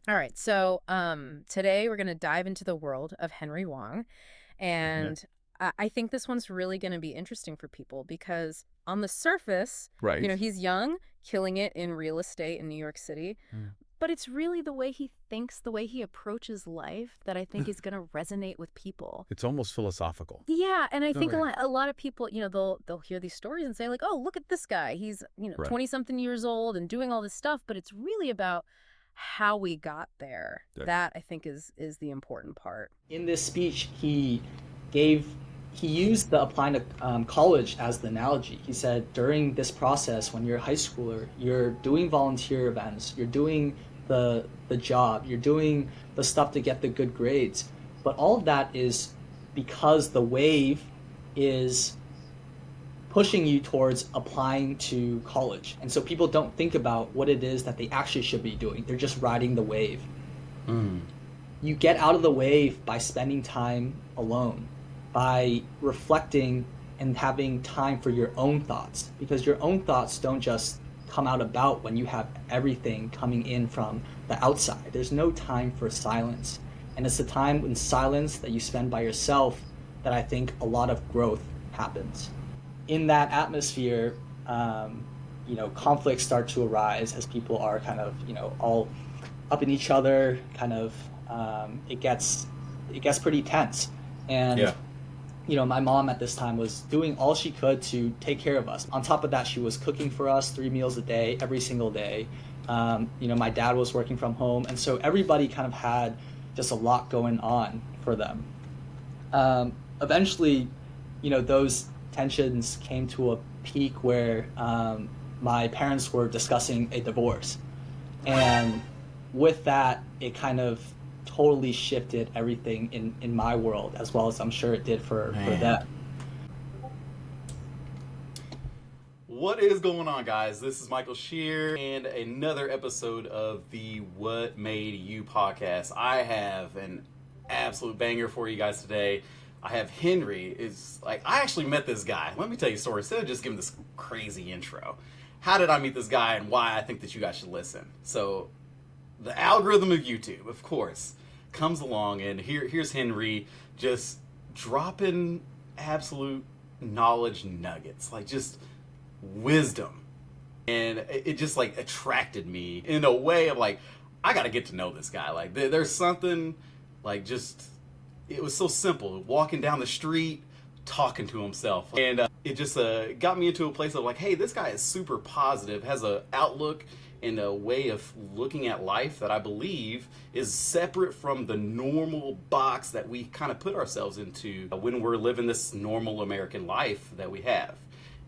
All right. So today we're going to dive into the world of Henry Wang. Okay. And I think this one's really going to be interesting for people because on the surface, Right. he's young, killing it in real estate in New York City. Mm. But it's really the way he thinks, the way he approaches life that I think is going to resonate with people. It's almost philosophical. Yeah, and I think a Okay. lot a lot of people, they'll hear these stories and say like, "Oh, look at this guy. He's, Right. 20 something years old and doing all this stuff," but it's really about how we got there. Yeah. That I think is the important part. In this speech, gave he used the applying to college as the analogy. He said during this process, when you're a high schooler, you're doing volunteer events, you're doing the job, you're doing the stuff to get the good grades, but all of that is because the wave is pushing you towards applying to college. And so people don't think about what it is that they actually should be doing. They're just riding the wave. Mm. You get out of the wave by spending time alone, by reflecting and having time for your own thoughts, because your own thoughts don't just come out about when you have everything coming in from the outside. There's no time for silence. And it's the time in silence that you spend by yourself that I think a lot of growth happens. In that atmosphere, conflicts start to arise as people are kind of, all up in each other, kind of it gets pretty tense. And Yeah. my mom at this time was doing all she could to take care of us. On top of that, she was cooking for us 3 meals a day, every single day. My dad was working from home, and so everybody kind of had just a lot going on for them. Eventually, those tensions came to a peak where my parents were discussing a divorce. And with that, it kind of totally shifted everything in my world, as well as I'm sure it did for Man. them. What is going on, guys? This is Michael Shear and another episode of the What Made You podcast. I have an absolute banger for you guys today. I have Henry. I actually met this guy. Let me tell you a story instead of just giving this crazy intro. How did I meet this guy and why I think that you guys should listen? So, the algorithm of YouTube, of course, comes along, and here's Henry just dropping absolute knowledge nuggets, like just wisdom. And it just like attracted me in a way of like, I gotta get to know this guy. Like there's something like just, it was so simple, walking down the street talking to himself, and it just got me into a place of like, hey, this guy is super positive, has a outlook and a way of looking at life that I believe is separate from the normal box that we kind of put ourselves into when we're living this normal American life that we have.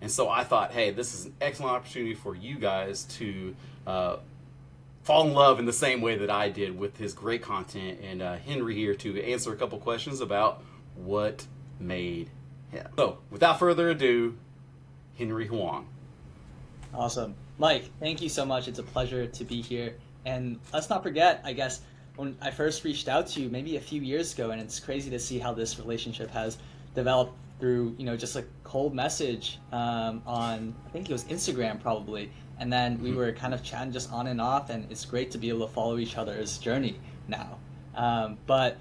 And so I thought, hey, this is an excellent opportunity for you guys to fall in love in the same way that I did with his great content, and Henry here to answer a couple questions about what made him. So without further ado, Henry Huang. Awesome. Mike, thank you so much. It's a pleasure to be here. And let's not forget, I guess, when I first reached out to you maybe a few years ago, and it's crazy to see how this relationship has developed through, just a cold message on, I think it was Instagram probably. And then we were kind of chatting just on and off, and it's great to be able to follow each other's journey now. But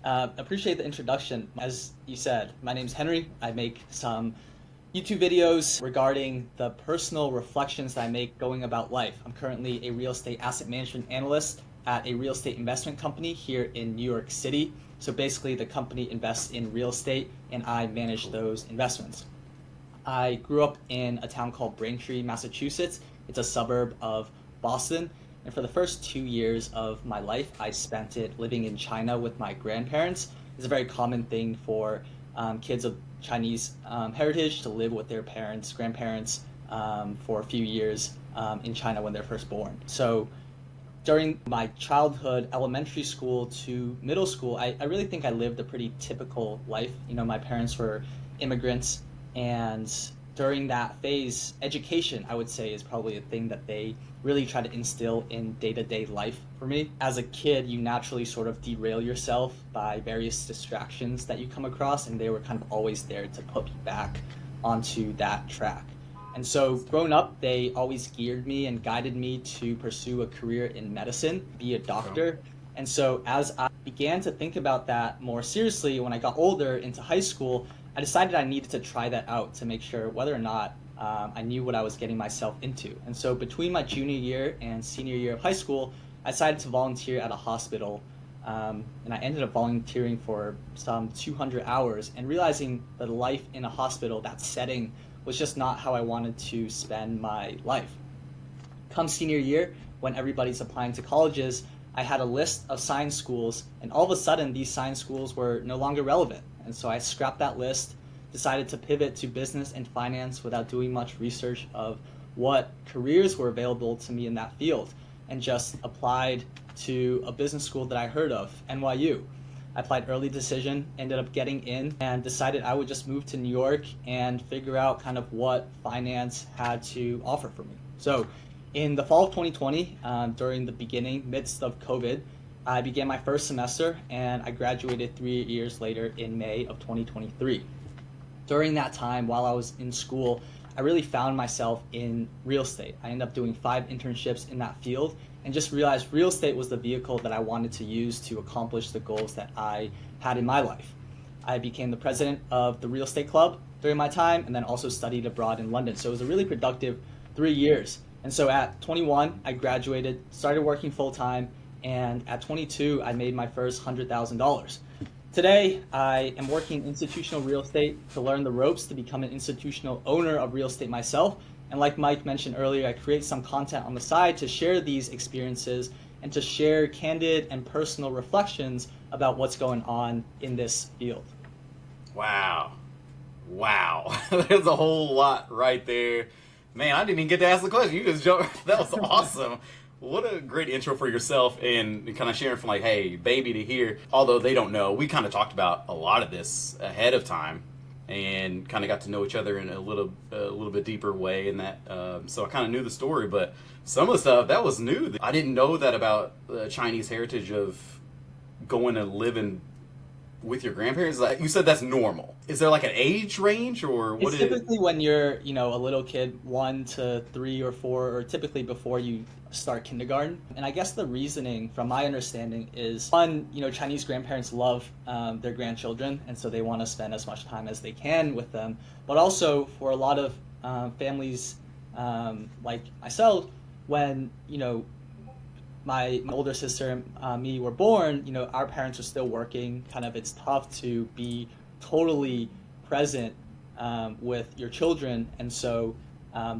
appreciate the introduction. As you said, my name's Henry. I make some YouTube videos regarding the personal reflections that I make going about life. I'm currently a real estate asset management analyst at a real estate investment company here in New York City. So basically the company invests in real estate and I manage those investments. I grew up in a town called Braintree, Massachusetts. It's a suburb of Boston. And for the first 2 years of my life, I spent it living in China with my grandparents. It's a very common thing for kids of Chinese heritage to live with their parents, grandparents for a few years in China when they're first born. So during my childhood, elementary school to middle school, I really think I lived a pretty typical life. My parents were immigrants, and during that phase, education, I would say, is probably a thing that they really try to instill in day-to-day life for me. As a kid, you naturally sort of derail yourself by various distractions that you come across, and they were kind of always there to put me back onto that track. And so growing up, they always geared me and guided me to pursue a career in medicine, be a doctor. And so as I began to think about that more seriously, when I got older into high school, I decided I needed to try that out to make sure whether or not I knew what I was getting myself into. And so between my junior year and senior year of high school, I decided to volunteer at a hospital. And I ended up volunteering for some 200 hours and realizing that life in a hospital, that setting, was just not how I wanted to spend my life. Come senior year, when everybody's applying to colleges, I had a list of science schools, and all of a sudden these science schools were no longer relevant. And so I scrapped that list, decided to pivot to business and finance without doing much research of what careers were available to me in that field, and just applied to a business school that I heard of, NYU. I applied early decision, ended up getting in, and decided I would just move to New York and figure out kind of what finance had to offer for me. So in the fall of 2020, during the midst of COVID, I began my first semester, and I graduated 3 years later in May of 2023. During that time, while I was in school, I really found myself in real estate. I ended up doing 5 internships in that field and just realized real estate was the vehicle that I wanted to use to accomplish the goals that I had in my life. I became the president of the real estate club during my time, and then also studied abroad in London. So it was a really productive 3 years. And so at 21, I graduated, started working full time, and at 22, I made my first $100,000. Today, I am working in institutional real estate to learn the ropes to become an institutional owner of real estate myself. And like Mike mentioned earlier, I create some content on the side to share these experiences and to share candid and personal reflections about what's going on in this field. Wow. There's a whole lot right there. Man, I didn't even get to ask the question. You just jumped. That was awesome. What a great intro for yourself, and kind of sharing from like, hey, baby to here. Although they don't know, we kind of talked about a lot of this ahead of time, and kind of got to know each other in a little bit deeper way. In that, so I kind of knew the story, but some of the stuff that was new. I didn't know that about the Chinese heritage of going and living with your grandparents. Like you said, that's normal. Is there like an age range, or what? It's typically when you're, a little kid, 1 to 3 or 4, or typically before you start kindergarten. And I guess the reasoning, from my understanding, is one, Chinese grandparents love their grandchildren, and so they want to spend as much time as they can with them. But also for a lot of families like myself, when my older sister and me were born, our parents were still working. Kind of, it's tough to be totally present with your children, and so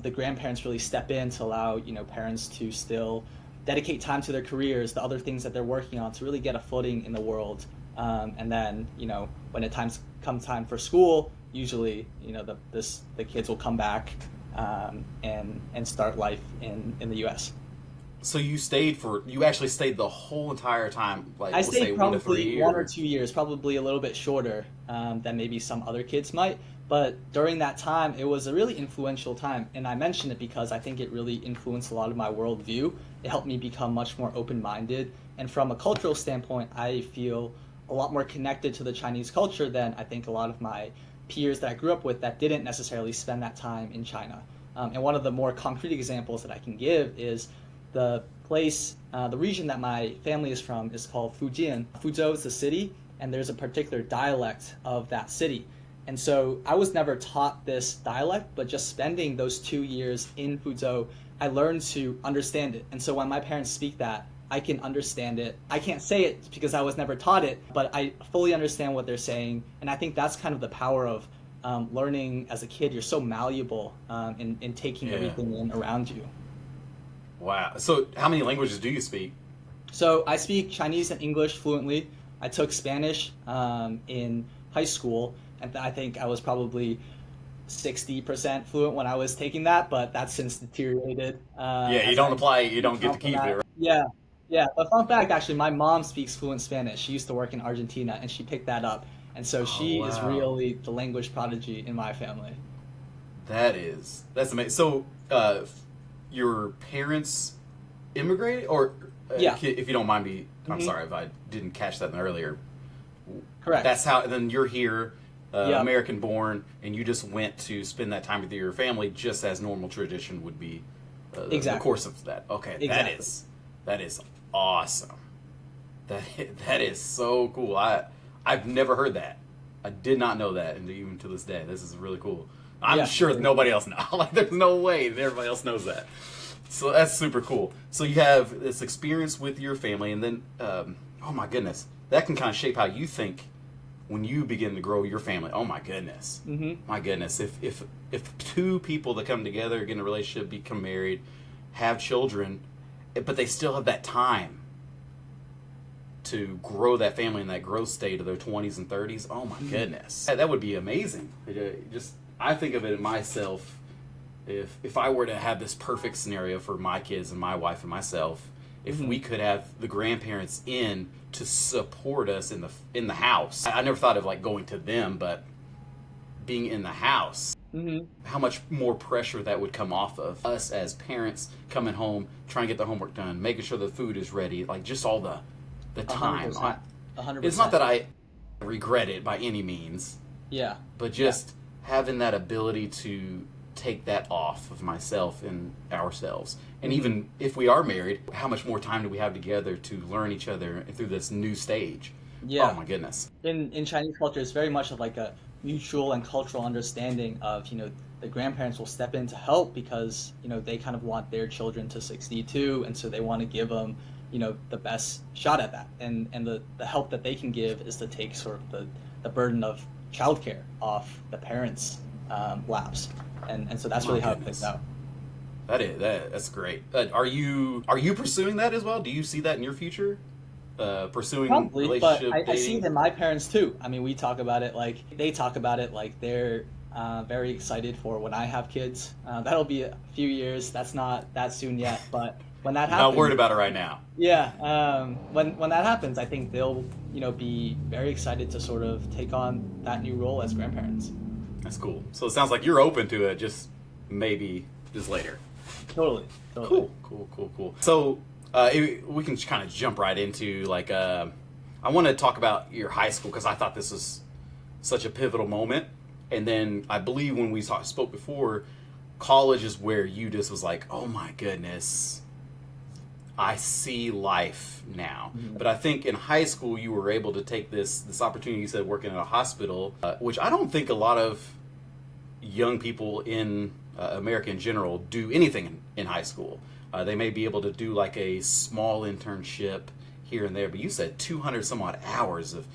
the grandparents really step in to allow parents to still dedicate time to their careers, the other things that they're working on, to really get a footing in the world. And then when it comes time for school, usually the kids will come back and start life in the U.S. So you actually stayed the whole entire time, like I let's say stayed 1 to 3 probably years. 1 or 2 years, probably a little bit shorter than maybe some other kids might. But during that time, it was a really influential time. And I mention it because I think it really influenced a lot of my worldview. It helped me become much more open-minded. And from a cultural standpoint, I feel a lot more connected to the Chinese culture than I think a lot of my peers that I grew up with that didn't necessarily spend that time in China. And one of the more concrete examples that I can give is the region that my family is from is called Fujian. Fuzhou is the city, and there's a particular dialect of that city. And so I was never taught this dialect, but just spending those 2 years in Fuzhou, I learned to understand it. And so when my parents speak that, I can understand it. I can't say it because I was never taught it, but I fully understand what they're saying. And I think that's kind of the power of learning as a kid. You're so malleable in taking everything in around you. Wow. So how many languages do you speak? So I speak Chinese and English fluently. I took Spanish in high school, and I think I was probably 60% fluent when I was taking that, but that's since deteriorated. You don't get to keep it, right? Yeah. But fun fact, actually, my mom speaks fluent Spanish. She used to work in Argentina, and she picked that up. And so she is really the language prodigy in my family. That's amazing. So your parents immigrated, or if you don't mind me, I'm sorry if I didn't catch that earlier. Correct. That's how. Then you're here. Yeah. American born, and you just went to spend that time with your family just as normal tradition would be the Exactly. course of that. Okay, Exactly. that is awesome. That is so cool. I've never heard that. I did not know that, and even to this day, this is really cool. I'm Yeah. sure nobody else knows. Like, there's no way that everybody else knows that. So that's super cool. So you have this experience with your family, and then, oh my goodness, that can kind of shape how you think when you begin to grow your family. Oh my goodness, my goodness. If two people that come together, get in a relationship, become married, have children, but they still have that time to grow that family in that growth state of their 20s and 30s. Oh my goodness, that would be amazing. I think of it myself. If I were to have this perfect scenario for my kids and my wife and myself, if we could have the grandparents in to support us in the house. I never thought of like going to them, but being in the house, how much more pressure that would come off of us as parents coming home, trying to get the homework done, making sure the food is ready, like just all the time. 100%. It's not that I regret it by any means, Yeah. but just having that ability to take that off of myself and ourselves. And even if we are married, how much more time do we have together to learn each other through this new stage? Yeah. Oh my goodness. In Chinese culture, it's very much of like a mutual and cultural understanding of, the grandparents will step in to help because, they kind of want their children to succeed too. And so they want to give them, the best shot at that. And the help that they can give is to take sort of the burden of childcare off the parents' laps. And so that's really how it plays out. That's great. Are you pursuing that as well? Do you see that in your future? Pursuing Probably, but relationship I see dating? that my parents too. I mean, we talk about it like they talk about it like they're very excited for when I have kids. That'll be a few years. That's not that soon yet, but when that happens, Not worried about it right now. yeah. When that happens, I think they'll be very excited to sort of take on that new role as grandparents. That's cool. So it sounds like you're open to it, just maybe just later. Totally. Cool. So we can kind of jump right into like I want to talk about your high school because I thought this was such a pivotal moment. And then I believe when we spoke before, college is where you just was like, oh my goodness, I see life now. But I think in high school you were able to take this opportunity. You said working at a hospital, which I don't think a lot of young people in America in general do anything in high school. They may be able to do like a small internship here and there, but you said 200 some odd hours of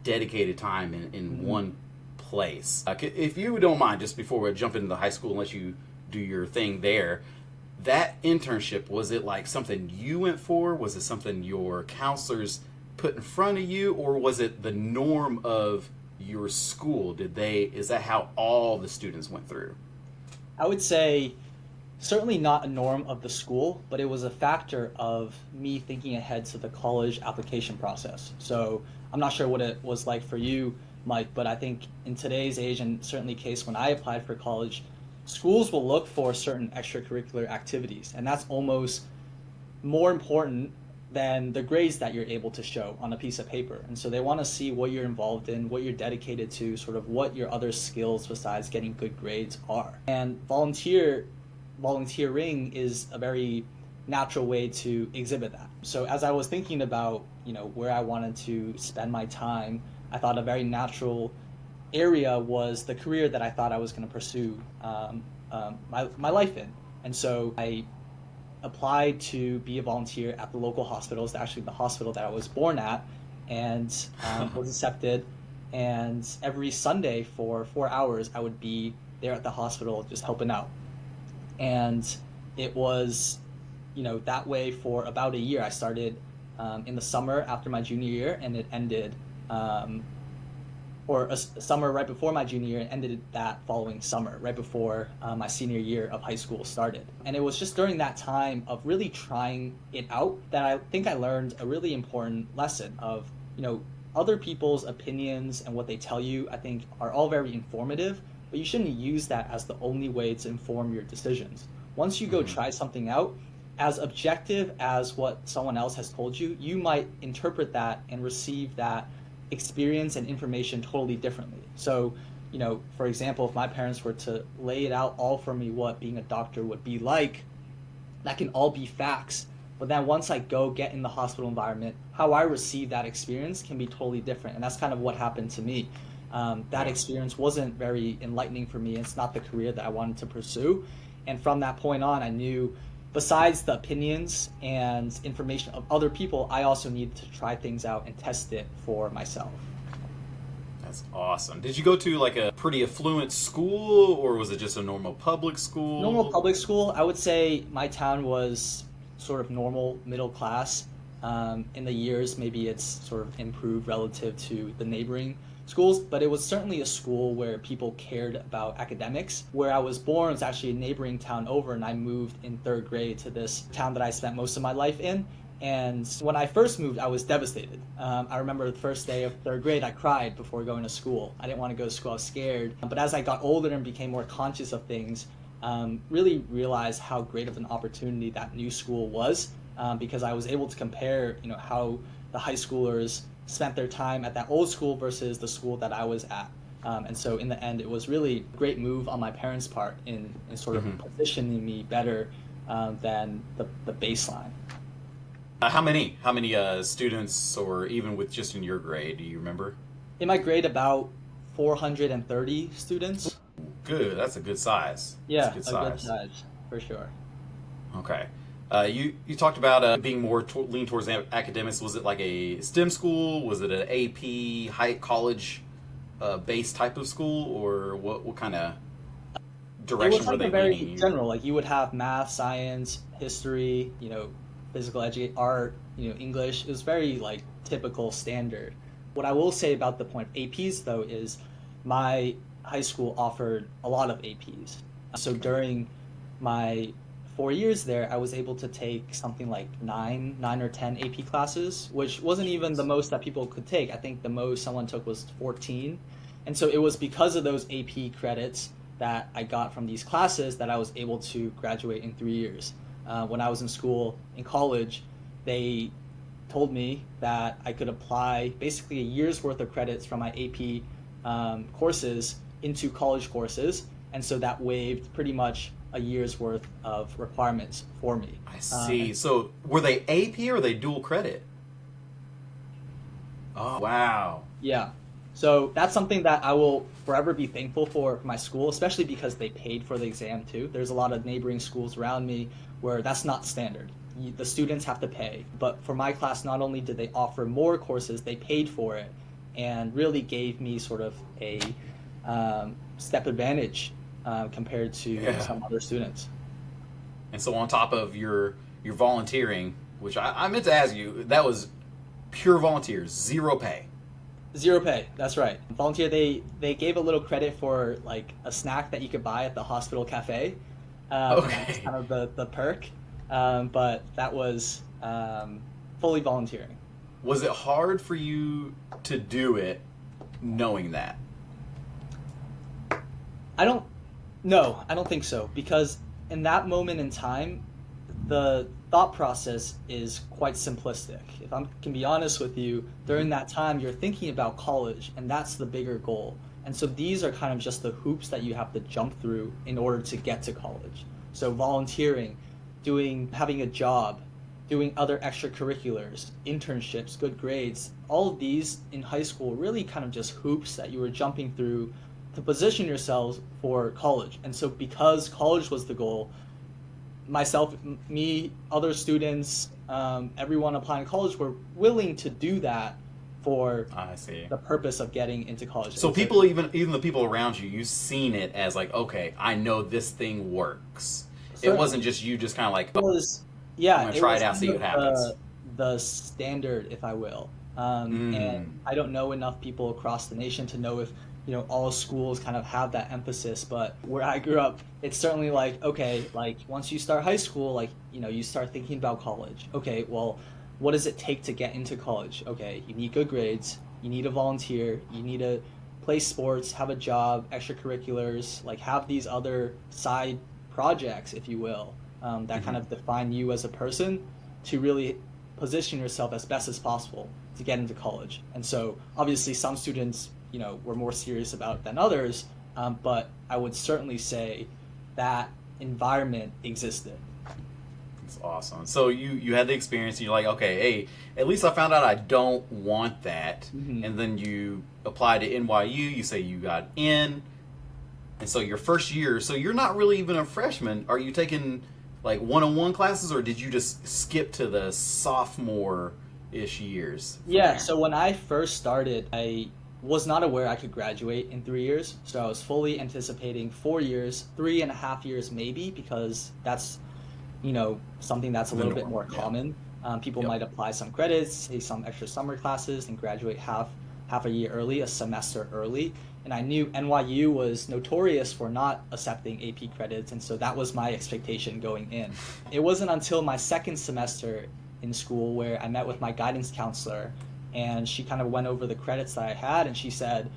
dedicated time in one place. If you don't mind, just before we jump into the high school and let you do your thing there, that internship, was it like something you went for? Was it something your counselors put in front of you? Or was it the norm of your school? Is that how all the students went through? I would say certainly not a norm of the school, but it was a factor of me thinking ahead to the college application process. So I'm not sure what it was like for you, Mike, but I think in today's age, and certainly case when I applied for college, schools will look for certain extracurricular activities, and that's almost more important than the grades that you're able to show on a piece of paper. And so they want to see what you're involved in, what you're dedicated to, sort of what your other skills besides getting good grades are. And volunteering is a very natural way to exhibit that. So as I was thinking about, where I wanted to spend my time, I thought a very natural area was the career that I thought I was going to pursue my life in. And so I applied to be a volunteer at the local hospital. It's actually the hospital that I was born at, and was accepted. And every Sunday for 4 hours, I would be there at the hospital just helping out. And it was, that way for about a year. I started in the summer after my junior year, and it ended or a summer right before my junior year, and ended that following summer, right before my senior year of high school started. And it was just during that time of really trying it out that I think I learned a really important lesson of, other people's opinions and what they tell you, I think, are all very informative, but you shouldn't use that as the only way to inform your decisions. Once you go try something out, as objective as what someone else has told you, you might interpret that and receive that experience and information totally differently. So for example, if my parents were to lay it out all for me what being a doctor would be like, that can all be facts. But then once I go get in the hospital environment, how I receive that experience can be totally different. And that's kind of what happened to me. That experience wasn't very enlightening for me. It's not the career that I wanted to pursue. And from that point on, I knew besides the opinions and information of other people, I also needed to try things out and test it for myself. That's awesome. Did you go to like a pretty affluent school, or was it just a normal public school? Normal public school. I would say my town was sort of normal middle class. In the years, maybe it's sort of improved relative to the neighboring schools, but it was certainly a school where people cared about academics. Where I was born was actually a neighboring town over, and I moved in third grade to this town that I spent most of my life in. And when I first moved, I was devastated. I remember the first day of third grade, I cried before going to school. I didn't want to go to school, I was scared. But as I got older and became more conscious of things, really realized how great of an opportunity that new school was, because I was able to compare, how the high schoolers spent their time at that old school versus the school that I was at. And so in the end, it was really a great move on my parents' part in sort of positioning me better than the baseline. How many students, or even with just in your grade, do you remember? In my grade, about 430 students. Good, that's a good size. Yeah, that's a good size. Good size, for sure. Okay. You talked about being more lean towards academics. Was it like a STEM school? Was it an AP, high college based type of school? Or what kind of direction were they very leaning? General, like you would have math, science, history, physical education, art, English. It was very like typical standard. What I will say about the point of APs though is my high school offered a lot of APs. So during my 4 years there, I was able to take something like nine or 10 AP classes, which wasn't even the most that people could take. I think the most someone took was 14. And so it was because of those AP credits that I got from these classes that I was able to graduate in 3 years. When I was in school, in college, they told me that I could apply basically a year's worth of credits from my AP courses into college courses. And so that waived pretty much a year's worth of requirements for me. I see. So were they AP or were they dual credit? Oh, wow. Yeah. So that's something that I will forever be thankful for my school, especially because they paid for the exam too. There's a lot of neighboring schools around me where that's not standard. The students have to pay. But for my class, not only did they offer more courses, they paid for it and really gave me sort of a step advantage compared to some other students. And so on top of your volunteering, which I meant to ask you, that was pure volunteers, zero pay. Zero pay, that's right. Volunteer, they gave a little credit for like a snack that you could buy at the hospital cafe. Okay. That's kind of the perk. But that was fully volunteering. Was it hard for you to do it knowing that? I don't think so, because in that moment in time, the thought process is quite simplistic. If I can be honest with you, during that time, you're thinking about college, and that's the bigger goal. And so these are kind of just the hoops that you have to jump through in order to get to college. So volunteering, having a job, doing other extracurriculars, internships, good grades, all of these in high school really kind of just hoops that you were jumping through to position yourselves for college. And so because college was the goal, myself, me, other students, everyone applying to college were willing to do that for the purpose of getting into college. So people, even the people around you, you've seen it as like, okay, I know this thing works. Certainly. It wasn't just you just kind of like, I'm going to try it out, see what happens. The standard, if I will. And I don't know enough people across the nation to know if all schools kind of have that emphasis, but where I grew up, it's certainly like, okay, like once you start high school, like, you start thinking about college. Okay, well, what does it take to get into college? Okay, you need good grades, you need to volunteer, you need to play sports, have a job, extracurriculars, like have these other side projects, if you will, that kind of define you as a person to really position yourself as best as possible to get into college. And so obviously some students were more serious about than others. But I would certainly say that environment existed. It's awesome. So you had the experience, and you're like, okay, hey, at least I found out I don't want that. Mm-hmm. And then you apply to NYU. You say you got in, and so your first year. So you're not really even a freshman. Are you taking like one-on-one classes, or did you just skip to the sophomore-ish years? Yeah. So when I first started, I was not aware I could graduate in 3 years. So I was fully anticipating 4 years, 3.5 years maybe, because that's something that's a little bit more common. People might apply some credits, say some extra summer classes, and graduate half a year early, a semester early. And I knew NYU was notorious for not accepting AP credits, and so that was my expectation going in. It wasn't until my second semester in school where I met with my guidance counselor, and she kind of went over the credits that I had, and she said,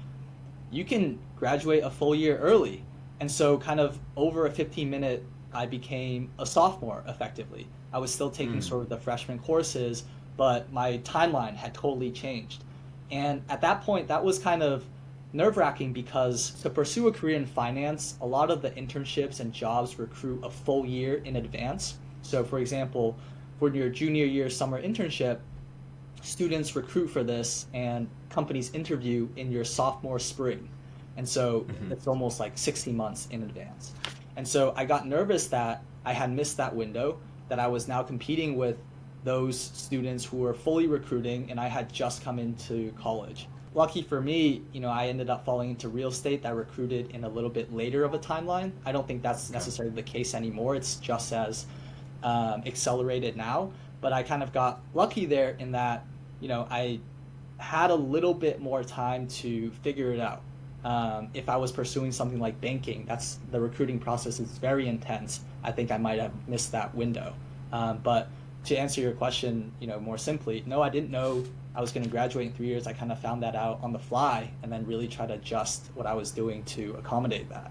you can graduate a full year early. And so kind of over a 15-minute, I became a sophomore effectively. I was still taking sort of the freshman courses, but my timeline had totally changed. And at that point, that was kind of nerve-wracking because to pursue a career in finance, a lot of the internships and jobs recruit a full year in advance. So for example, for your junior year summer internship, students recruit for this and companies interview in your sophomore spring. And so it's almost like 60 months in advance. And so I got nervous that I had missed that window, that I was now competing with those students who were fully recruiting and I had just come into college. Lucky for me, I ended up falling into real estate that recruited in a little bit later of a timeline. I don't think that's necessarily the case anymore. It's just as accelerated now. But I kind of got lucky there in that, I had a little bit more time to figure it out. If I was pursuing something like banking, the recruiting process is very intense. I think I might have missed that window. But to answer your question, more simply, no, I didn't know I was going to graduate in 3 years. I kind of found that out on the fly and then really try to adjust what I was doing to accommodate that.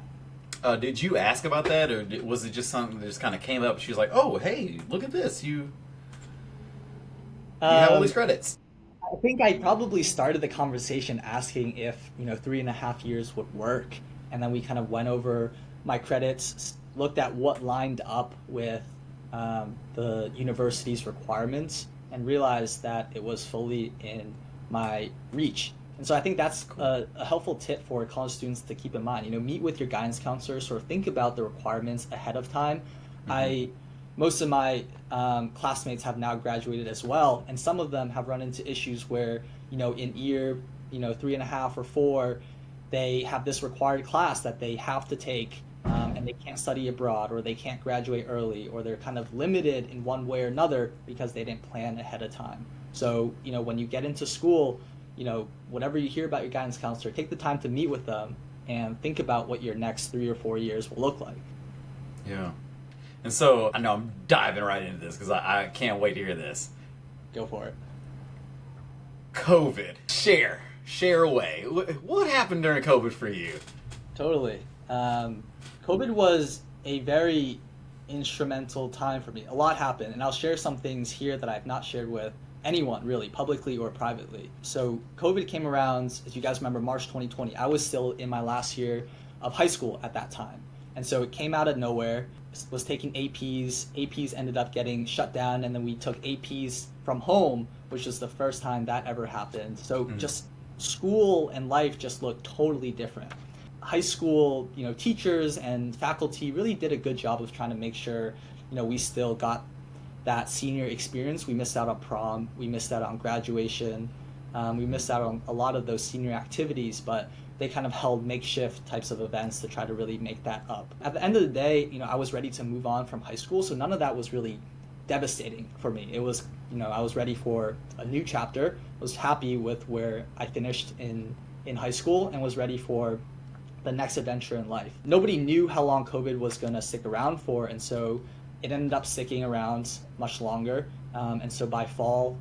Did you ask about that, or was it just something that just kind of came up? She was like, oh, hey, look at this. You have all these credits. I think I probably started the conversation asking if 3.5 years would work, and then we kind of went over my credits, looked at what lined up with the university's requirements, and realized that it was fully in my reach. And so I think that's a helpful tip for college students to keep in mind. Meet with your guidance counselor, sort of think about the requirements ahead of time. Most of my classmates have now graduated as well, and some of them have run into issues where, in year, 3.5 or 4, they have this required class that they have to take, and they can't study abroad, or they can't graduate early, or they're kind of limited in one way or another because they didn't plan ahead of time. So, when you get into school, whatever you hear about your guidance counselor, take the time to meet with them and think about what your next 3 or 4 years will look like. Yeah. And so, I know I'm diving right into this because I can't wait to hear this. Go for it. COVID. Share away. What happened during COVID for you? Totally. COVID was a very instrumental time for me. A lot happened, and I'll share some things here that I've not shared with anyone, really, publicly or privately. So COVID came around, as you guys remember, March 2020. I was still in my last year of high school at that time. And so it came out of nowhere, was taking APs. APs ended up getting shut down, and then we took APs from home, which was the first time that ever happened. So just school and life just looked totally different. High school, teachers and faculty really did a good job of trying to make sure, we still got that senior experience. We missed out on prom, we missed out on graduation, we missed out on a lot of those senior activities, but they kind of held makeshift types of events to try to really make that up. At the end of the day, I was ready to move on from high school, so none of that was really devastating for me. It was, I was ready for a new chapter, was happy with where I finished in high school, and was ready for the next adventure in life. Nobody knew how long COVID was going to stick around for, and so it ended up sticking around much longer. And so by fall,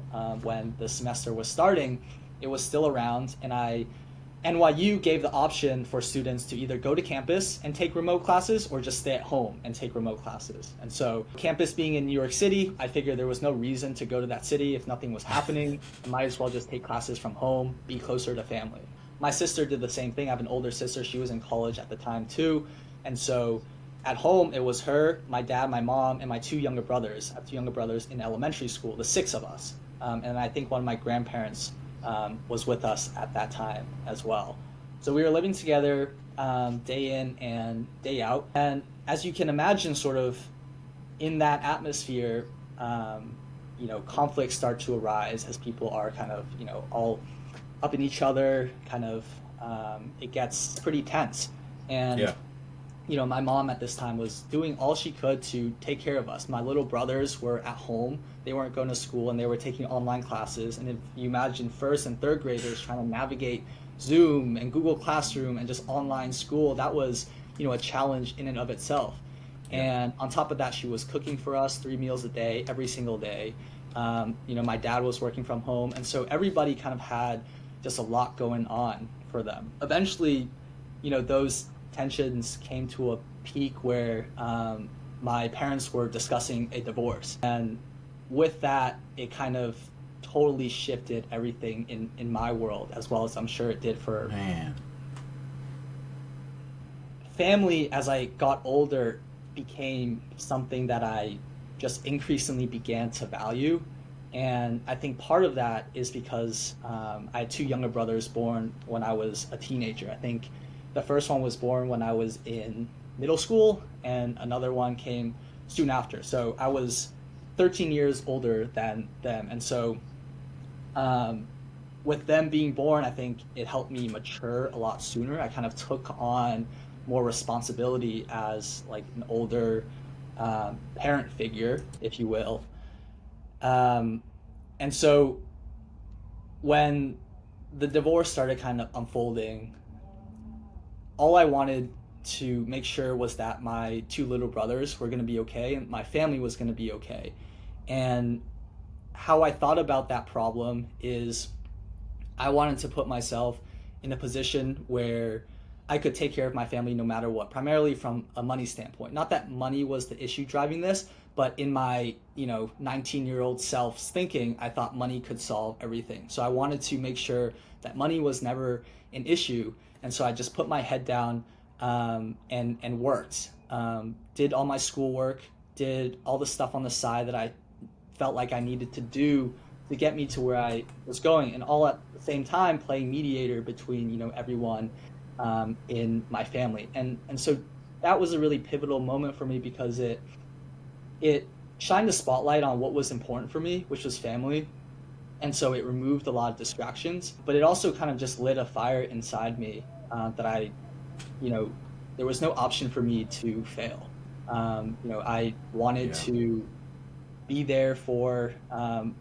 when the semester was starting, it was still around, and NYU gave the option for students to either go to campus and take remote classes or just stay at home and take remote classes. And so campus being in New York City, I figured there was no reason to go to that city if nothing was happening. I might as well just take classes from home, be closer to family. my sister did the same thing. I have an older sister. She was in college at the time too. And so at home, it was her, my dad, my mom, and my two younger brothers. I have two younger brothers in elementary school, the six of us. And I think one of my grandparents was with us at that time as well. So we were living together day in and day out. And as you can imagine, sort of in that atmosphere, conflicts start to arise as people are kind of, all up in each other, kind of, it gets pretty tense. And Yeah. My mom at this time was doing all she could to take care of us. My little brothers were at home. They weren't going to school and they were taking online classes. And if you imagine first and third graders trying to navigate Zoom and Google Classroom and just online school, that was, a challenge in and of itself. And on top of that, she was cooking for us 3 meals a day, every single day. My dad was working from home. And so everybody kind of had just a lot going on for them. Eventually, those tensions came to a peak where my parents were discussing a divorce. And with that, it kind of totally shifted everything in my world, as well as I'm sure it did for Man. family. As I got older, became something that I just increasingly began to value. And I think part of that is because I had two younger brothers born when I was a teenager. I think the first one was born when I was in middle school, and another one came soon after. So I was 13 years older than them. And so with them being born, I think it helped me mature a lot sooner. I kind of took on more responsibility as like an older parent figure, if you will. And so when the divorce started kind of unfolding, all I wanted to make sure was that my two little brothers were going to be okay and my family was going to be okay. And how I thought about that problem is I wanted to put myself in a position where I could take care of my family no matter what, primarily from a money standpoint. Not that money was the issue driving this, but in my 19-year-old self's thinking, I thought money could solve everything. So I wanted to make sure that money was never an issue. And so I just put my head down and worked. Did all my schoolwork, did all the stuff on the side that I felt like I needed to do to get me to where I was going, and all at the same time playing mediator between everyone in my family. And so that was a really pivotal moment for me because it shined a spotlight on what was important for me, which was family. And so it removed a lot of distractions, but it also kind of just lit a fire inside me that I, there was no option for me to fail. I wanted to be there for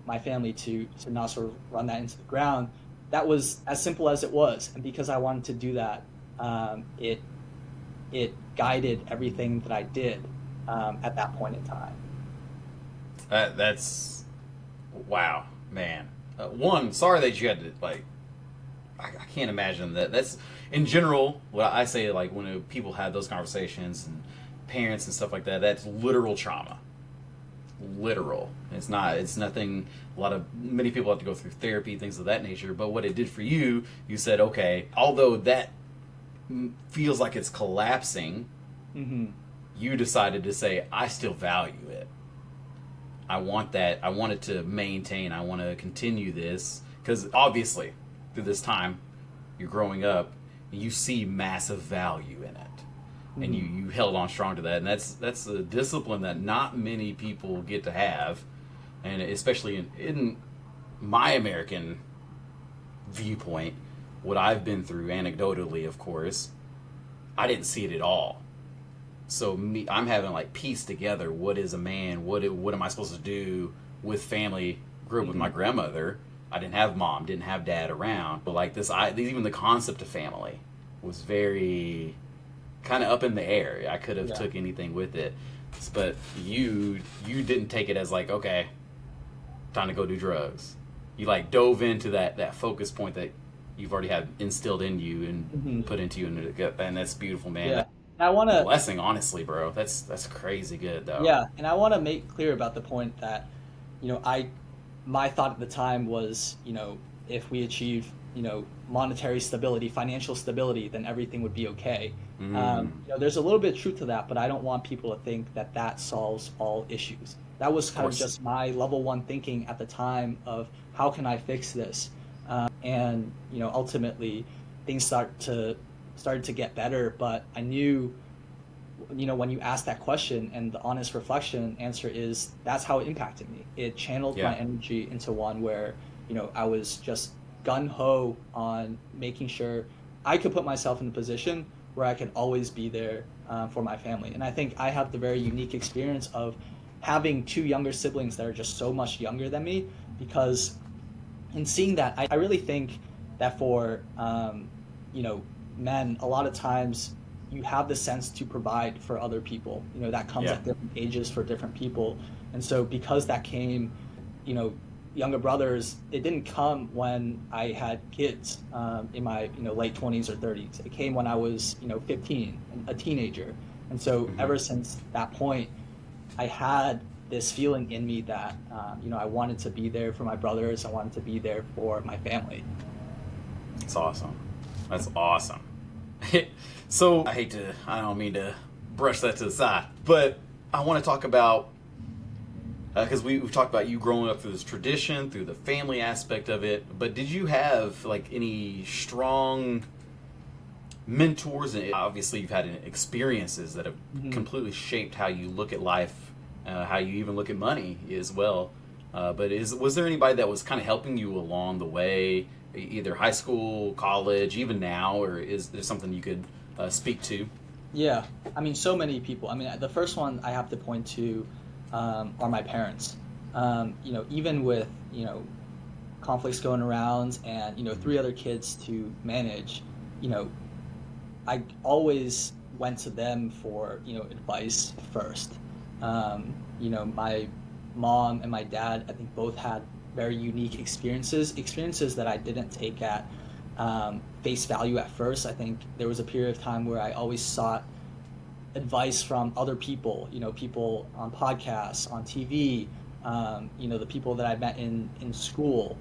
my family, to not sort of run that into the ground. That was as simple as it was. And because I wanted to do that, it guided everything that I did at that point in time. That's wow, man. One, sorry that you had to I can't imagine that. That's in general what I say. Like when people have those conversations and parents and stuff like that, that's literal trauma. Literal. It's not. It's nothing. Many people have to go through therapy, things of that nature. But what it did for you, you said, okay, although that feels like it's collapsing, you decided to say, I still value it. I want that. I want it to maintain. I want to continue this because obviously through this time you're growing up and you see massive value in it, and you held on strong to that, and that's a discipline that not many people get to have, and especially in my American viewpoint, what I've been through anecdotally, of course, I didn't see it at all. So I'm having piece together what is a man, what am I supposed to do with family. Grew up with my grandmother. I didn't have mom, didn't have dad around, but even the concept of family was very kind of up in the air. I could have took anything with it, but you didn't take it as okay, time to go do drugs. You dove into that focus point that you've already had instilled in you and put into you, and that's beautiful, man. Yeah. I want to blessing, honestly, bro. That's crazy good, though. Yeah, and I want to make clear about the point that, my thought at the time was, if we achieve, monetary stability, financial stability, then everything would be okay. There's a little bit of truth to that, but I don't want people to think that that solves all issues. That was kind of just my level one thinking at the time of how can I fix this? And ultimately things started to get better, but I knew, when you ask that question and the honest reflection answer is that's how it impacted me. It channeled my energy into one where, I was just gung-ho on making sure I could put myself in a position where I could always be there for my family. And I think I have the very unique experience of having two younger siblings that are just so much younger than me, because in seeing that, I really think that for, men, a lot of times you have the sense to provide for other people. That comes at different ages for different people. And so because that came, younger brothers, it didn't come when I had kids in my late 20s or 30s. It came when I was 15, a teenager. And so ever since that point, I had this feeling in me that I wanted to be there for my brothers. I wanted to be there for my family. That's awesome. That's awesome. So I don't mean to brush that to the side, but I want to talk about, because we've talked about you growing up through this tradition, through the family aspect of it, but did you have like any strong mentors? And obviously you've had experiences that have completely shaped how you look at life, how you even look at money as well. But was there anybody that was kind of helping you along the way, either high school, college, even now, or is there something you could speak to? Yeah, I mean, so many people. I mean, the first one I have to point to are my parents. Even with, conflicts going around and, 3 other kids to manage, I always went to them for, advice first. My mom and my dad, I think both had very unique experiences that I didn't take at face value at first. I think there was a period of time where I always sought advice from other people, people on podcasts, on TV, the people that I met in school,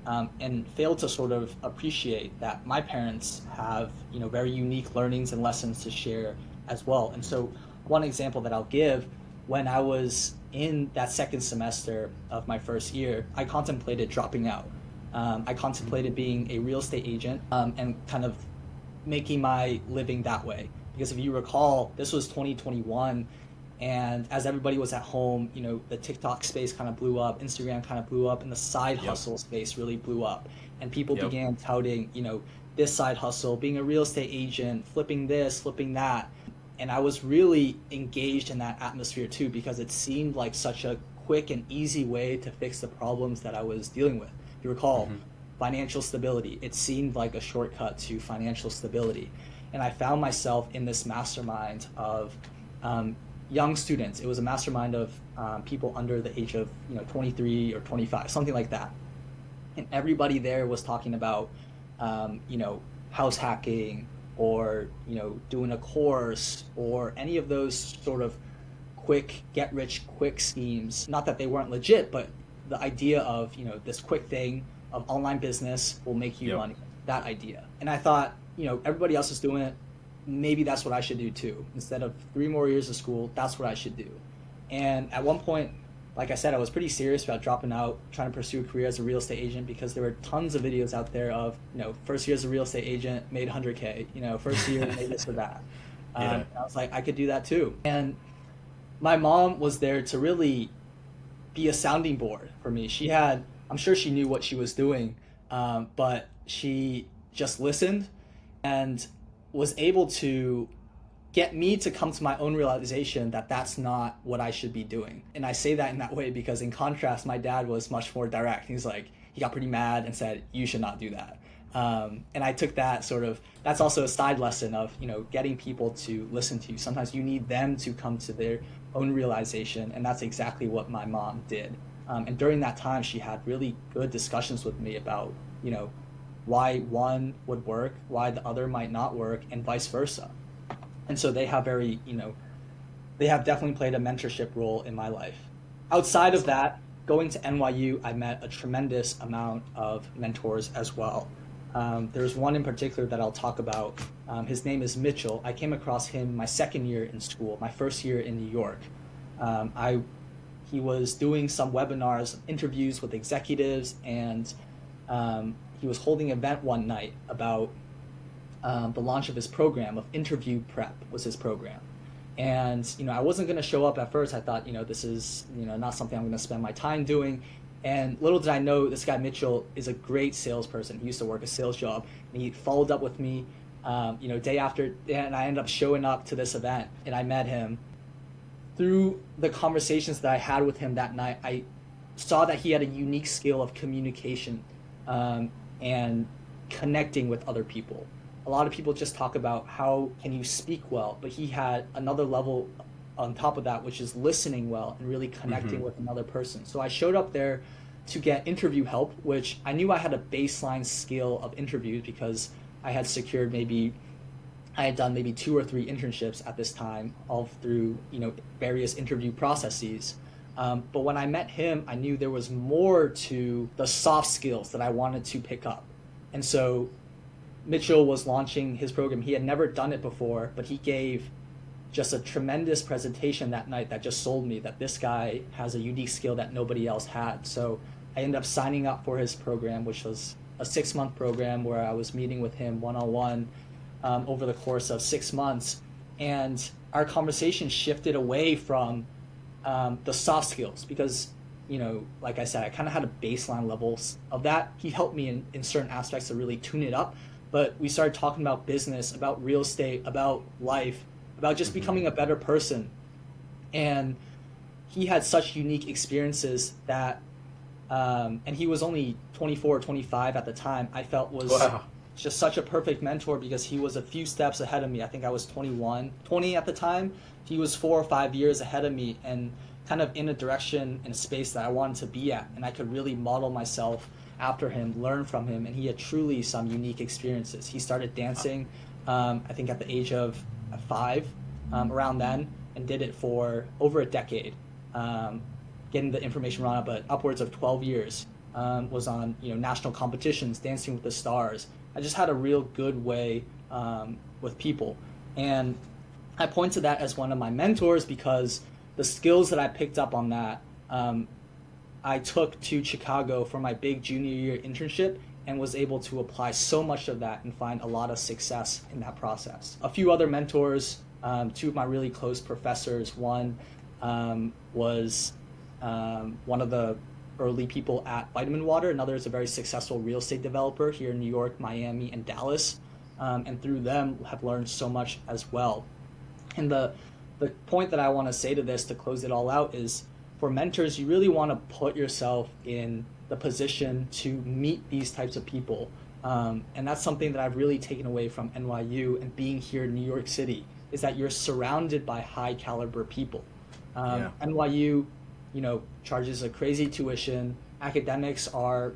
and failed to sort of appreciate that my parents have, very unique learnings and lessons to share as well. And so one example that I'll give, when I was in that second semester of my first year, I contemplated dropping out. I contemplated being a real estate agent and kind of making my living that way. Because if you recall, this was 2021, and as everybody was at home, the TikTok space kind of blew up, Instagram kind of blew up, and the side hustle space really blew up. And people began touting, this side hustle, being a real estate agent, flipping this, flipping that. And I was really engaged in that atmosphere too, because it seemed like such a quick and easy way to fix the problems that I was dealing with. If you recall, financial stability, it seemed like a shortcut to financial stability. And I found myself in this mastermind of young students. It was a mastermind of people under the age of 23 or 25, something like that. And everybody there was talking about house hacking, or doing a course, or any of those sort of quick get rich quick schemes. Not that they weren't legit, but the idea of this quick thing of online business will make you money, that idea. And I thought, everybody else is doing it, maybe that's what I should do too. Instead of 3 more years of school, that's what I should do. And at one point, like I said, I was pretty serious about dropping out, trying to pursue a career as a real estate agent, because there were tons of videos out there of, first year as a real estate agent, made 100K, first year made this or that. I was like, I could do that too. And my mom was there to really be a sounding board for me. I'm sure she knew what she was doing, but she just listened and was able to get me to come to my own realization that that's not what I should be doing. And I say that in that way because, in contrast, my dad was much more direct. He got pretty mad and said, you should not do that. And I took that that's also a side lesson of, getting people to listen to you. Sometimes you need them to come to their own realization. And that's exactly what my mom did. And during that time, she had really good discussions with me about, why one would work, why the other might not work, and vice versa. And so they have definitely played a mentorship role in my life. Outside of that, going to NYU, I met a tremendous amount of mentors as well. There's one in particular that I'll talk about. His name is Mitchell. I came across him my second year in school, my first year in New York. He was doing some webinars, interviews with executives, and he was holding an event one night about the launch of his program of interview prep was his program. And, I wasn't going to show up at first. I thought, this is, not something I'm going to spend my time doing. And little did I know, this guy Mitchell is a great salesperson. He used to work a sales job. And he followed up with me, day after, and I ended up showing up to this event. And I met him. Through the conversations that I had with him that night, I saw that he had a unique skill of communication and connecting with other people. A lot of people just talk about how can you speak well, but he had another level on top of that, which is listening well and really connecting with another person. So I showed up there to get interview help, which I knew I had a baseline skill of interviews because I had done maybe 2 or 3 internships at this time, all through various interview processes. But when I met him, I knew there was more to the soft skills that I wanted to pick up. And so Mitchell was launching his program. He had never done it before, but he gave just a tremendous presentation that night that just sold me that this guy has a unique skill that nobody else had. So I ended up signing up for his program, which was a 6-month program where I was meeting with him one-on-one over the course of 6 months. And our conversation shifted away from the soft skills because, like I said, I kind of had a baseline levels of that. He helped me in certain aspects to really tune it up. But we started talking about business, about real estate, about life, about just becoming a better person. And he had such unique experiences that, and he was only 24 or 25 at the time, I felt was just such a perfect mentor because he was a few steps ahead of me. I think I was 20 at the time. He was 4 or 5 years ahead of me and kind of in a direction, in a space that I wanted to be at. And I could really model myself after him, learn from him, and he had truly some unique experiences. He started dancing, I think at the age of 5, around then, and did it for over a decade. Getting the information wrong, but upwards of 12 years. Was on national competitions, Dancing with the Stars. I just had a real good way with people, and I point to that as one of my mentors because the skills that I picked up on that. I took to Chicago for my big junior year internship and was able to apply so much of that and find a lot of success in that process. A few other mentors, 2 of my really close professors. One was one of the early people at Vitamin Water. Another is a very successful real estate developer here in New York, Miami, and Dallas. And through them have learned so much as well. And the point that I want to say to this to close it all out is, for mentors, you really want to put yourself in the position to meet these types of people. And that's something that I've really taken away from NYU and being here in New York City, is that you're surrounded by high caliber people. NYU, charges a crazy tuition. Academics are,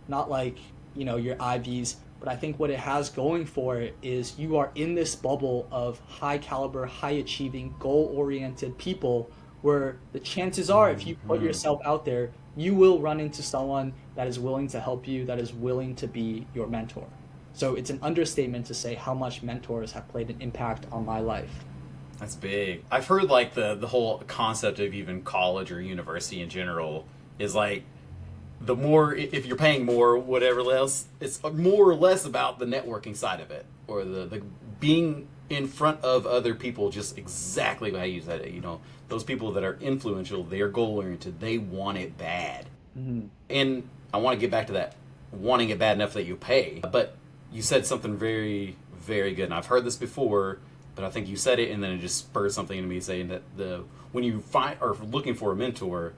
not like, your Ivies, but I think what it has going for it is you are in this bubble of high caliber, high achieving, goal-oriented people where the chances are if you put yourself out there, you will run into someone that is willing to help you, that is willing to be your mentor. So it's an understatement to say how much mentors have played an impact on my life. That's big. I've heard like the whole concept of even college or university in general is like the more, if you're paying more, whatever else, it's more or less about the networking side of it, or the being in front of other people, just exactly how you said it. Those people that are influential, they're goal oriented, they want it bad. And I want to get back to that, wanting it bad enough that you pay. But you said something very, very good, and I've heard this before, but I think you said it and then it just spurred something in me, saying that when you find or looking for a mentor,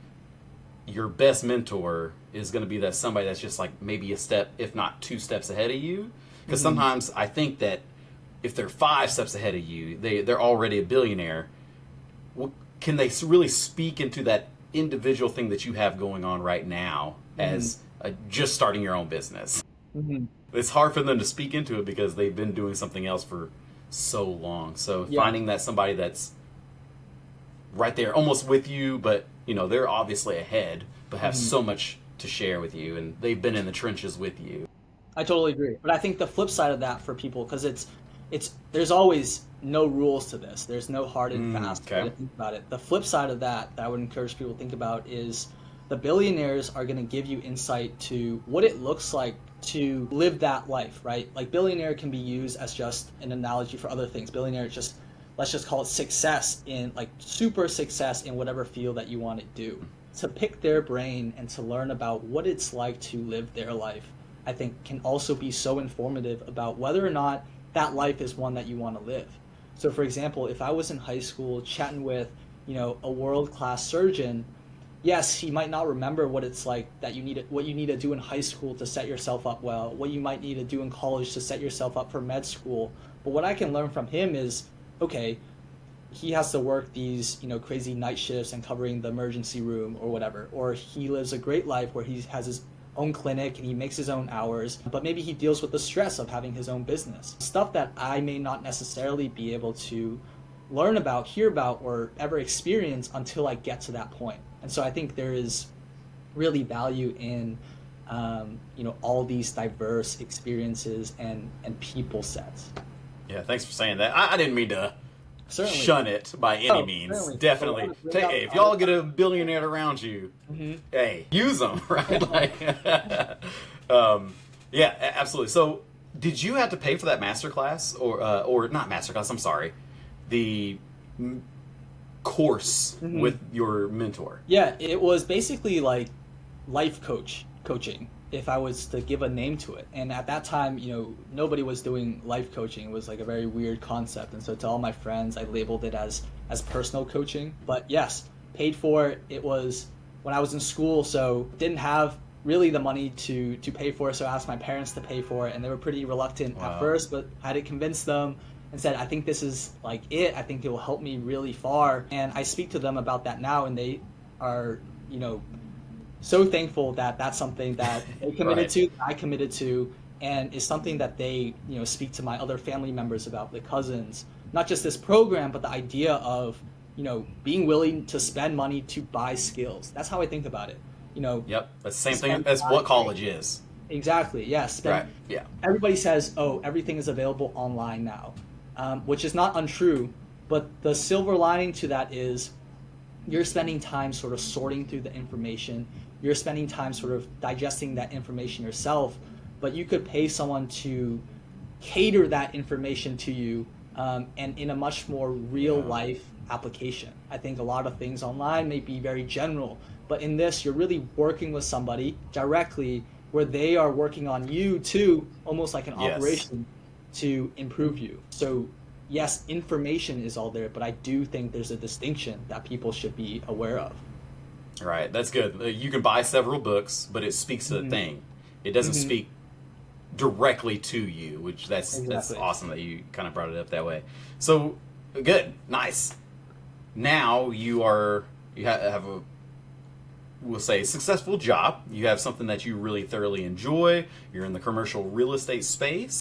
your best mentor is going to be that somebody that's just like maybe a step, if not 2 steps ahead of you. Because sometimes I think that if they're 5 steps ahead of you, they're already a billionaire. Can they really speak into that individual thing that you have going on right now as just starting your own business? It's hard for them to speak into it because they've been doing something else for so long. So finding that somebody that's right there almost with you, but they're obviously ahead, but have so much to share with you, and they've been in the trenches with you. I totally agree. But I think the flip side of that for people, because it's there's always no rules to this. There's no hard and fast way to think about it. The flip side of that I would encourage people to think about is the billionaires are going to give you insight to what it looks like to live that life, right? Like billionaire can be used as just an analogy for other things. Billionaire is just, let's just call it success in like super success in whatever field that you want to do. To pick their brain and to learn about what it's like to live their life, I think can also be so informative about whether or not that life is one that you want to live. So for example, if I was in high school chatting with, a world-class surgeon, yes, he might not remember what it's like that what you need to do in high school to set yourself up well, what you might need to do in college to set yourself up for med school. But what I can learn from him is, okay, he has to work these, crazy night shifts and covering the emergency room or whatever, or he lives a great life where he has his own clinic and he makes his own hours, but maybe he deals with the stress of having his own business. Stuff that I may not necessarily be able to learn about, hear about, or ever experience until I get to that point. And so I think there is really value in, all these diverse experiences and people sets. Yeah, thanks for saying that. I didn't mean to Certainly. shun it by any means. Certainly. Definitely. Hey, if y'all get a billionaire around you, hey, use them, right? Yeah, absolutely. So, did you have to pay for that masterclass, or not masterclass? I'm sorry, the course with your mentor? Yeah, it was basically like life coaching, if I was to give a name to it. And at that time, nobody was doing life coaching. It was like a very weird concept. And so to all my friends, I labeled it as personal coaching. But yes, paid for it. It was when I was in school, so didn't have really the money to pay for it. So I asked my parents to pay for it, and they were pretty reluctant at first, but I had to convince them and said, I think this is like it. I think it will help me really far. And I speak to them about that now, and they are, so thankful that that's something that they committed to, I committed to, and is something that they, speak to my other family members about, the cousins. Not just this program, but the idea of, being willing to spend money to buy skills. That's how I think about it. Yep, that's the same thing as what college is. Exactly, yes. Right, yeah. Everybody says, oh, everything is available online now, which is not untrue, but the silver lining to that is you're spending time sort of sorting through the information. You're spending time sort of digesting that information yourself, but you could pay someone to cater that information to you, and in a much more real life application. I think a lot of things online may be very general, but in this, you're really working with somebody directly where they are working on you too, almost like an operation to improve you. So yes, information is all there, but I do think there's a distinction that people should be aware of. Right, that's good. You can buy several books, but it speaks to the thing. It doesn't speak directly to you, which that's awesome that you kind of brought it up that way. So, good, nice. Now you have a, we'll say, successful job. You have something that you really thoroughly enjoy. You're in the commercial real estate space.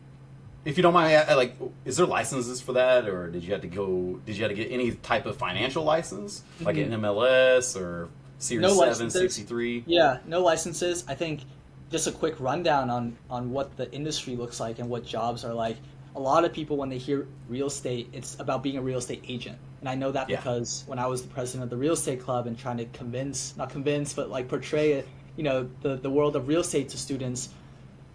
If you don't mind, like, is there licenses for that, or did you have to get any type of financial license, like an MLS or Series 7, 63? Yeah, no licenses. I think just a quick rundown on what the industry looks like and what jobs are like. A lot of people, when they hear real estate, it's about being a real estate agent. And I know that because when I was the president of the real estate club and trying to not convince, but like portray it, the world of real estate to students,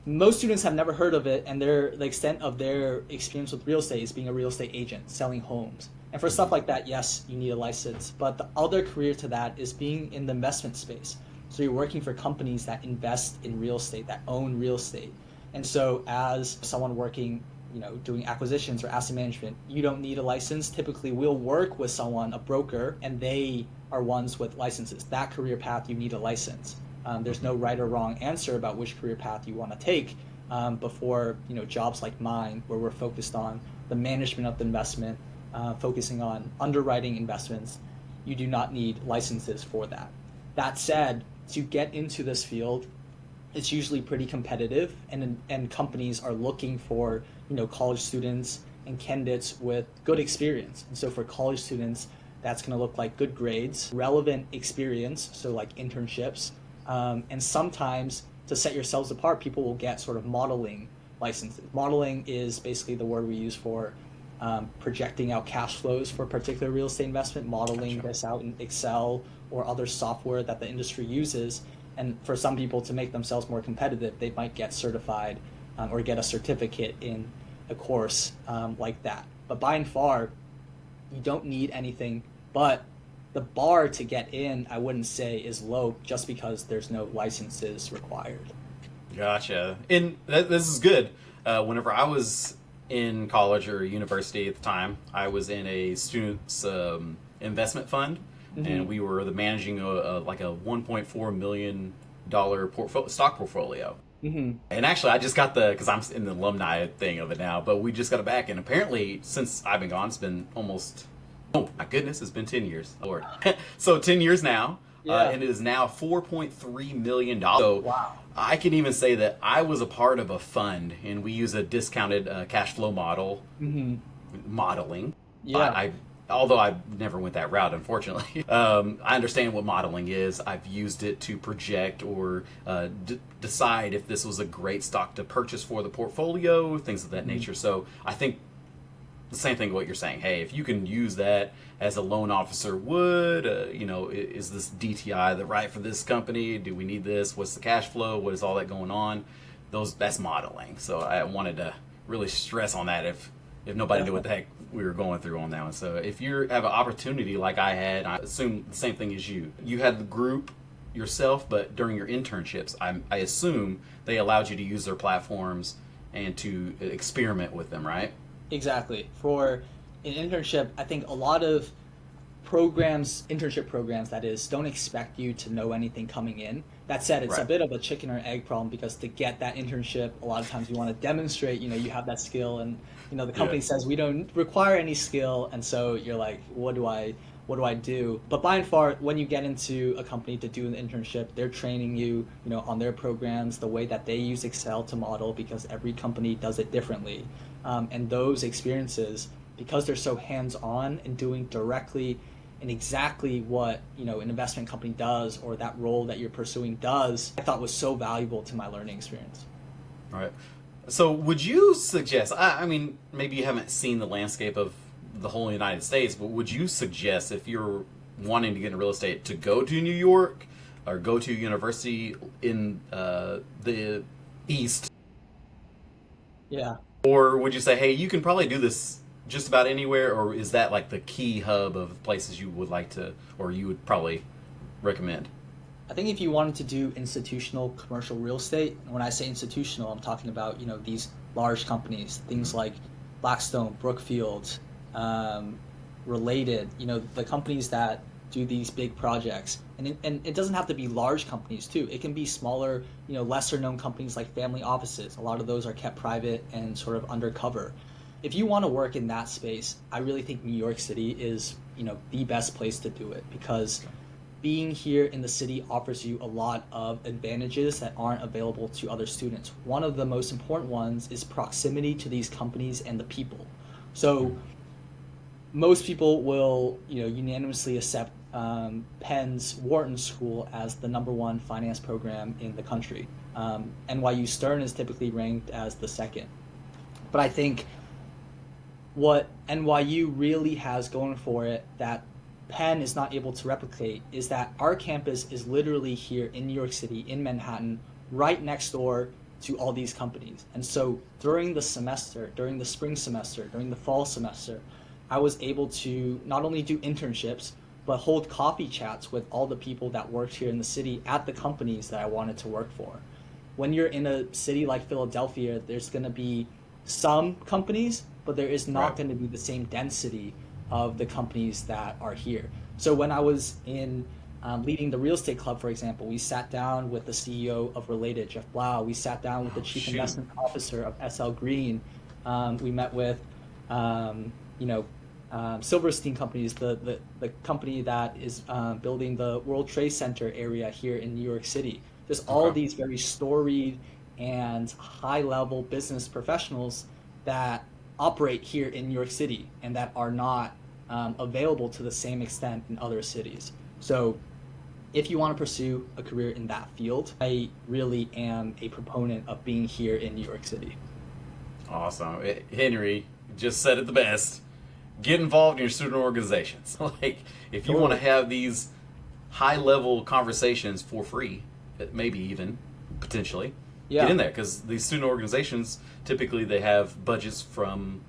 most students have never heard of it, and the extent of their experience with real estate is being a real estate agent, selling homes. And for stuff like that, yes, you need a license. But the other career to that is being in the investment space. So you're working for companies that invest in real estate, that own real estate. And so as someone working, doing acquisitions or asset management, you don't need a license. Typically, we'll work with someone, a broker, and they are ones with licenses. That career path, you need a license. There's no right or wrong answer about which career path you want to take. Before jobs like mine, where we're focused on the management of the investment, focusing on underwriting investments, you do not need licenses for that. That said, to get into this field, it's usually pretty competitive, and companies are looking for college students and candidates with good experience. And so for college students, that's going to look like good grades, relevant experience, so like internships, And sometimes to set yourselves apart, people will get sort of modeling licenses. Modeling is basically the word we use for projecting out cash flows for a particular real estate investment, modeling this out in Excel or other software that the industry uses. And for some people, to make themselves more competitive, they might get certified or get a certificate in a course like that. But by and far, you don't need anything, but the bar to get in, I wouldn't say is low just because there's no licenses required. Gotcha. And this is good. Whenever I was in college or university at the time, I was in a student's investment fund, and we were managing like a $1.4 million stock portfolio. And actually, I just got because I'm in the alumni thing of it now, but we just got it back. And apparently, since I've been gone, it's been almost, oh my goodness, it's been 10 years. Lord. So 10 years now, and it is now $4.3 million. So wow. I can even say that I was a part of a fund, and we use a discounted cash flow model, modeling. Yeah. Although I never went that route, unfortunately. I understand what modeling is. I've used it to project or decide if this was a great stock to purchase for the portfolio, things of that nature. So I think the same thing what you're saying. Hey, if you can use that as a loan officer would, is this DTI the right for this company? Do we need this? What's the cash flow? What is all that going on? That's modeling. So I wanted to really stress on that if nobody knew what the heck we were going through on that one. So if you have an opportunity like I had, I assume the same thing as you. You had the group yourself, but during your internships, I assume they allowed you to use their platforms and to experiment with them, right? Exactly. For an internship, I think a lot of internship programs, that is, don't expect you to know anything coming in. That said, it's a bit of a chicken or egg problem, because to get that internship, a lot of times you want to demonstrate, you have that skill, and the company says we don't require any skill, and so you're like, what do I do? But by and far, when you get into a company to do an internship, they're training you, on their programs, the way that they use Excel to model, because every company does it differently. And those experiences, because they're so hands-on and doing directly and exactly what an investment company does, or that role that you're pursuing does, I thought was so valuable to my learning experience. All right. So would you suggest, I mean, maybe you haven't seen the landscape of the whole United States, but would you suggest, if you're wanting to get into real estate, to go to New York or go to a university in the East? Yeah. Or would you say, hey, you can probably do this just about anywhere, or is that like the key hub of places you would like to, or you would probably recommend? I think if you wanted to do institutional commercial real estate, and when I say institutional, I'm talking about, these large companies, things like Blackstone, Brookfield, Related, the companies that do these big projects. And it doesn't have to be large companies too. It can be smaller, lesser known companies like family offices. A lot of those are kept private and sort of undercover. If you want to work in that space, I really think New York City is, the best place to do it, because being here in the city offers you a lot of advantages that aren't available to other students. One of the most important ones is proximity to these companies and the people. So most people will, unanimously accept Penn's Wharton School as the #1 finance program in the country. NYU Stern is typically ranked as the second. But I think what NYU really has going for it that Penn is not able to replicate is that our campus is literally here in New York City, in Manhattan, right next door to all these companies. And so during the semester, during the spring semester, during the fall semester, I was able to not only do internships, but hold coffee chats with all the people that worked here in the city at the companies that I wanted to work for. When you're in a city like Philadelphia, there's going to be some companies, but there is not going to be the same density of the companies that are here. So when I was in leading the real estate club, for example, we sat down with the CEO of Related, Jeff Blau. We sat down with the chief investment officer of SL Green. We met with, Silverstein Companies, the company that is building the World Trade Center area here in New York City. There's all these very storied and high-level business professionals that operate here in New York City and that are not available to the same extent in other cities. So if you want to pursue a career in that field, I really am a proponent of being here in New York City. Awesome. Henry just said it the best. Get involved in your student organizations. Like, if you want to have these high-level conversations for free, maybe even, potentially, get in there. Because these student organizations, typically they have budgets from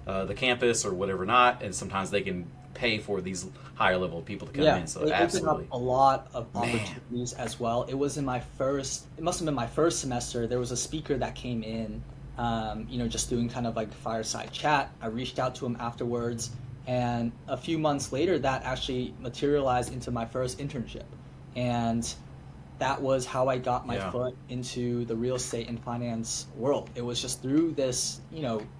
the campus or whatever not, and sometimes they can pay for these higher level people to come in. So they absolutely. open up a lot of opportunities as well. It was it must have been my first semester. There was a speaker that came in, just doing kind of like fireside chat. I reached out to him afterwards, and a few months later that actually materialized into my first internship. And that was how I got my foot into the real estate and finance world. It was just through this,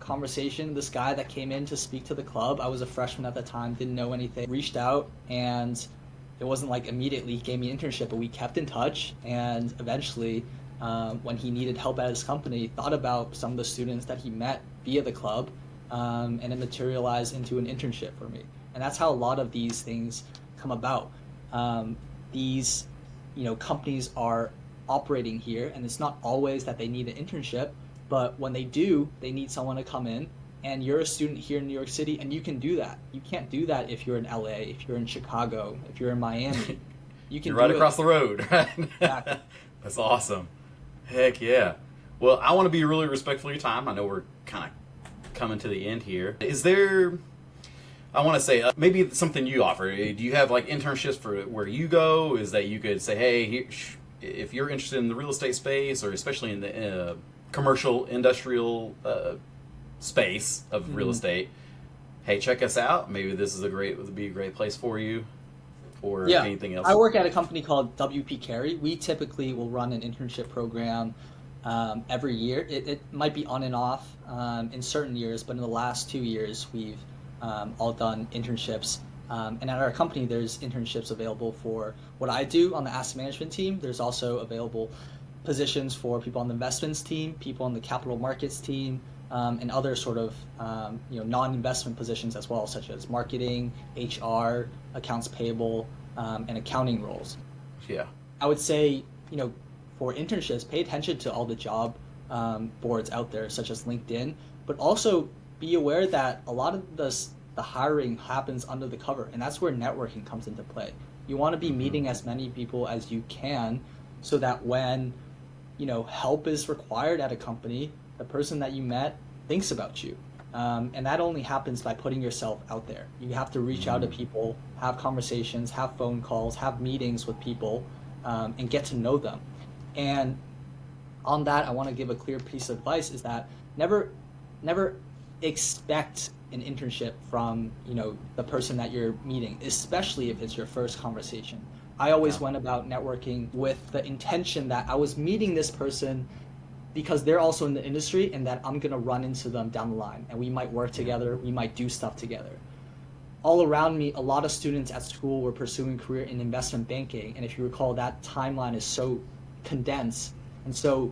conversation. This guy that came in to speak to the club, I was a freshman at the time, didn't know anything, reached out, and it wasn't like immediately he gave me an internship, but we kept in touch. And eventually, when he needed help at his company, thought about some of the students that he met via the club, and it materialized into an internship for me. And that's how a lot of these things come about. These companies are operating here, and it's not always that they need an internship, but when they do, they need someone to come in, and you're a student here in New York City, and you can do that. You can't do that if you're in LA, if you're in Chicago, if you're in Miami. You're right across the road, right? Exactly. That's awesome. Heck yeah. Well, I want to be really respectful of your time. I know we're kind of coming to the end here. Is there... I want to say maybe something you offer. Do you have like internships for where you go? Is that you could say, hey, if you're interested in the real estate space, or especially in the commercial industrial space of real estate, hey, check us out. Maybe this is would be a great place for you, or anything else. I work at a company called WP Carey. We typically will run an internship program every year. It might be on and off in certain years, but in the last 2 years we've all done internships. And at our company, there's internships available for what I do on the asset management team. There's also available positions for people on the investments team, people on the capital markets team, and other sort of non-investment positions as well, such as marketing, HR, accounts payable, and accounting roles. Yeah. I would say, for internships, pay attention to all the job boards out there, such as LinkedIn, but also be aware that a lot of the hiring happens under the cover, and that's where networking comes into play. You want to be meeting as many people as you can, so that when help is required at a company, the person that you met thinks about you, and that only happens by putting yourself out there. You have to reach out to people, have conversations, have phone calls, have meetings with people, and get to know them. And on that, I want to give a clear piece of advice: is that never expect an internship from the person that you're meeting, especially if it's your first conversation. I always went about networking with the intention that I was meeting this person because they're also in the industry, and that I'm gonna run into them down the line, and we might work together, we might do stuff together. All around me, a lot of students at school were pursuing a career in investment banking, and if you recall, that timeline is so condensed, and so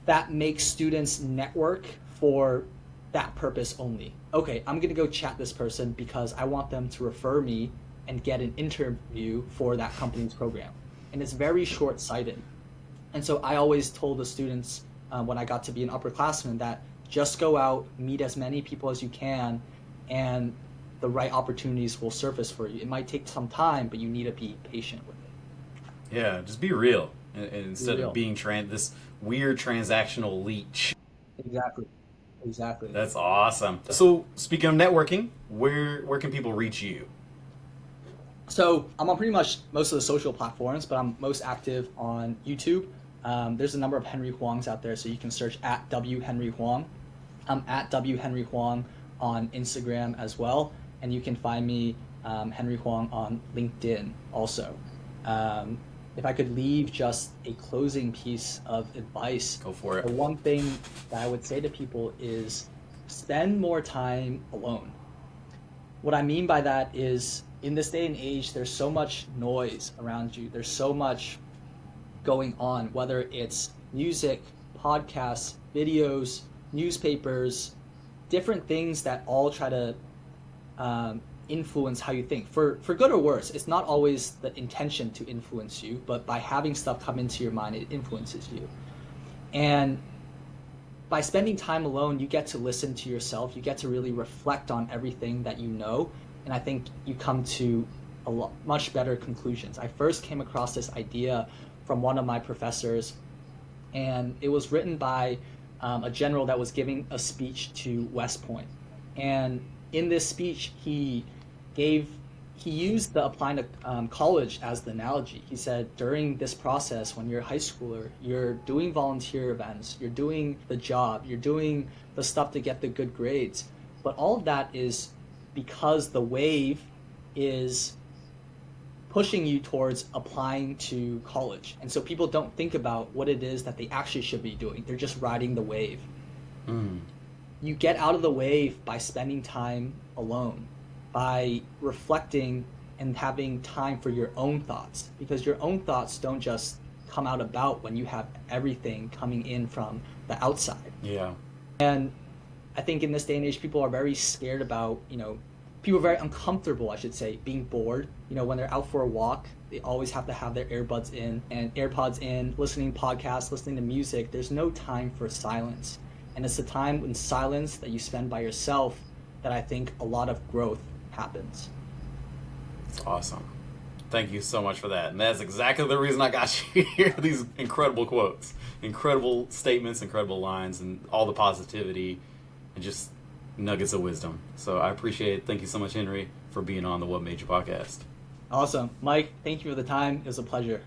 that makes students network for that purpose only. Okay, I'm gonna go chat this person because I want them to refer me and get an interview for that company's program. And it's very short-sighted. And so I always told the students when I got to be an upperclassman that just go out, meet as many people as you can, and the right opportunities will surface for you. It might take some time, but you need to be patient with it. Yeah, just be real, and instead of being this weird transactional leech. Exactly. That's awesome. So speaking of networking, where can people reach you? So I'm on pretty much most of the social platforms, but I'm most active on YouTube. There's a number of Henry Huangs out there, so you can search at W Henry Huang. I'm at W Henry Huang on Instagram as well, and you can find me Henry Huang on LinkedIn also. If I could leave just a closing piece of advice, go for it. The one thing that I would say to people is spend more time alone. What I mean by that is, in this day and age, there's so much noise around you. There's so much going on, whether it's music, podcasts, videos, newspapers, different things that all try to influence how you think for good or worse. It's not always the intention to influence you, but by having stuff come into your mind, it influences you. And by spending time alone, you get to listen to yourself. You get to really reflect on everything that you know. And I think you come to much better conclusions. I first came across this idea from one of my professors, and it was written by a general that was giving a speech to West Point. And in this speech, he used the applying to college as the analogy. He said, during this process, when you're a high schooler, you're doing volunteer events, you're doing the job, you're doing the stuff to get the good grades. But all of that is because the wave is pushing you towards applying to college. And so people don't think about what it is that they actually should be doing. They're just riding the wave. You get out of the wave by spending time alone, by reflecting and having time for your own thoughts, because your own thoughts don't just come out about when you have everything coming in from the outside. Yeah. And I think in this day and age, people are very scared about, people are very uncomfortable, I should say, being bored. When they're out for a walk, they always have to have their AirPods in, listening to podcasts, listening to music. There's no time for silence. And it's the time in silence that you spend by yourself that I think a lot of growth happens. It's awesome. Thank you so much for that. And that's exactly the reason I got you here. These incredible quotes, incredible statements, incredible lines, and all the positivity and just nuggets of wisdom. So I appreciate it. Thank you so much, Henry, for being on the What Made You podcast. Awesome. Mike, thank you for the time. It was a pleasure.